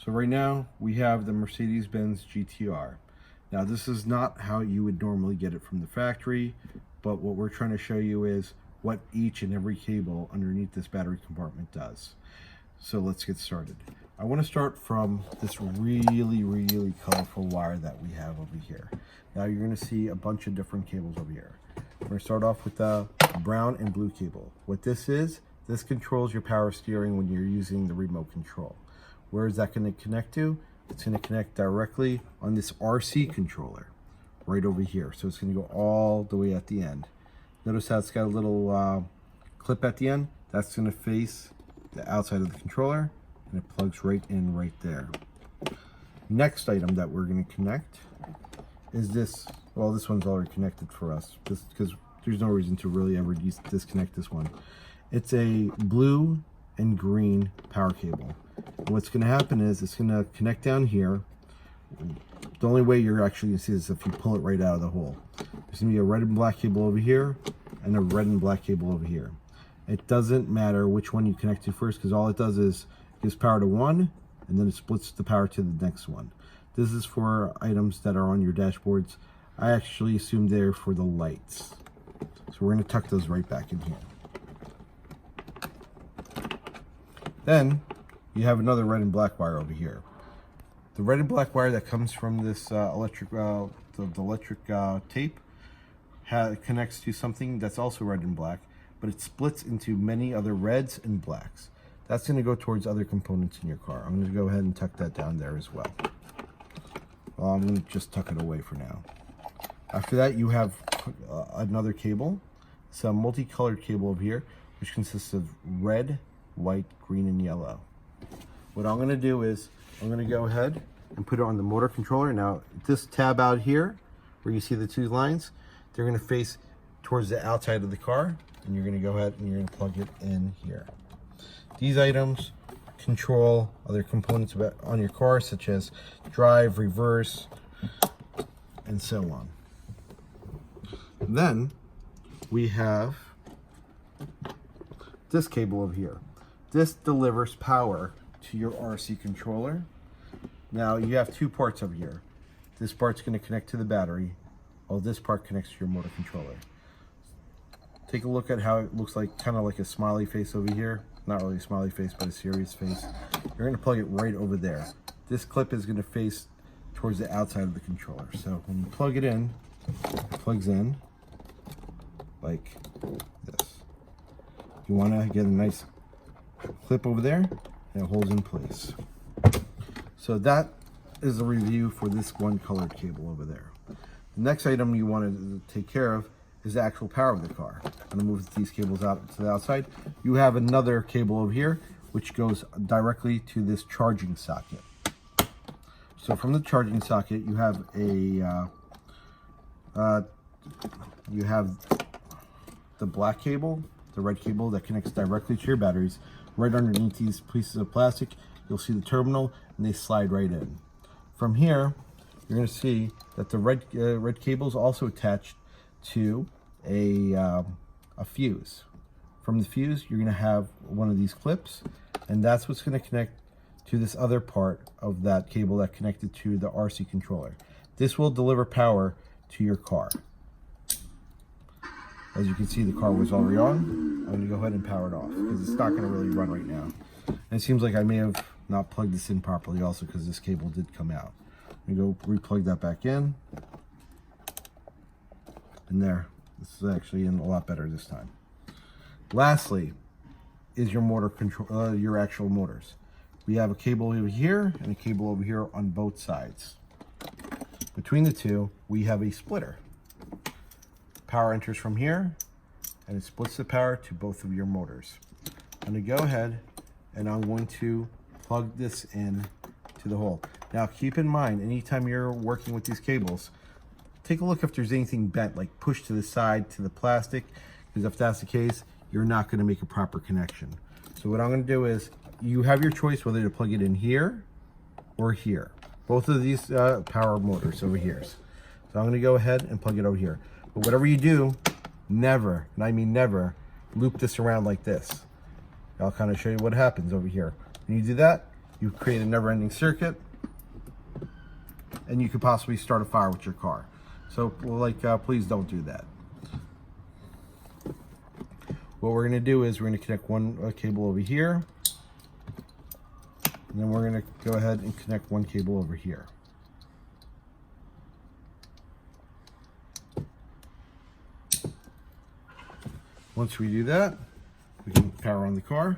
So right now we have the Mercedes-Benz GTR. Now this is not how you would normally get it from the factory, but what we're trying to show you is what each and every cable underneath this battery compartment does. So let's get started. I want to start from this really colorful wire that we have over here. Now you're going to see a bunch of different cables over here. We're going to start off with the brown and blue cable. What this is, this controls your power steering when you're using the remote control. Where is that going to connect to? It's going to connect directly on this RC controller right over here. So it's going to go all the way at the end. Notice how it's got a little clip at the end. That's going to face the outside of the controller, and it plugs right in right there. Next item that we're going to connect is this. Well, this one's already connected for us just because there's no reason to really ever disconnect this one. It's a blue and green power cable. And what's going to happen is it's going to connect down here. The only way you're actually going to see this is if you pull it right out of the hole. There's going to be a red and black cable over here and a red and black cable over here. It doesn't matter which one you connect to first, because all it does is gives power to one and then it splits the power to the next one. This is for items that are on your dashboards. I actually assume they're for the lights. So we're going to tuck those right back in here. Then you have another red and black wire over here. The red and black wire that comes from this electric tape connects to something that's also red and black, but it splits into many other reds and blacks. That's going to go towards other components in your car. I'm going to go ahead and tuck that down there as well. I'm going to just tuck it away for now. After that, you have another cable. It's a multicolored cable over here, which consists of red, white, green, and yellow. What I'm going to do is I'm going to go ahead and put it on the motor controller. Now, this tab out here, where you see the two lines, they're going to face towards the outside of the car, and you're going to go ahead and you're going to plug it in here. These items control other components on your car, such as drive, reverse, and so on. Then we have this cable over here. This delivers power to your RC controller. Now you have two parts over here. This part's going to connect to the battery, while this part connects to your motor controller. Take a look at how it looks like, kind of like a smiley face over here. Not really a smiley face, but a serious face. You're going to plug it right over there. This clip is going to face towards the outside of the controller. So when you plug it in, it plugs in like this. You want to get a nice clip over there, and it holds in place. So that is a review for this one colored cable over there. The next item you want to take care of is the actual power of the car. I'm going to move these cables out to the outside. You have another cable over here which goes directly to this charging socket. So from the charging socket you have the black cable, the red cable that connects directly to your batteries. Right underneath these pieces of plastic, you'll see the terminal, and they slide right in. From here, you're going to see that the red cable is also attached to a fuse. From the fuse, you're going to have one of these clips, and that's what's going to connect to this other part of that cable that connected to the RC controller. This will deliver power to your car. As you can see, the car was already on. I'm going to go ahead and power it off because it's not going to really run right now. And it seems like I may have not plugged this in properly also, because this cable did come out. I'm going to go replug that back in. And there, this is actually in a lot better this time. Lastly is your motor control, your actual motors. We have a cable over here and a cable over here on both sides. Between the two, we have a splitter. Power enters from here, and it splits the power to both of your motors. I'm going to go ahead and I'm going to plug this in to the hole. Now keep in mind, anytime you're working with these cables, take a look if there's anything bent, like pushed to the side to the plastic, because if that's the case, you're not going to make a proper connection. So what I'm going to do is, you have your choice whether to plug it in here or here. Both of these power motors over here. So I'm going to go ahead and plug it over here. But whatever you do, never, and I mean never, loop this around like this. I'll kind of show you what happens over here. When you do that, you create a never-ending circuit, and you could possibly start a fire with your car. So please don't do that. What we're going to do is we're going to connect one cable over here, and then we're going to go ahead and connect one cable over here. Once we do that, we can power on the car.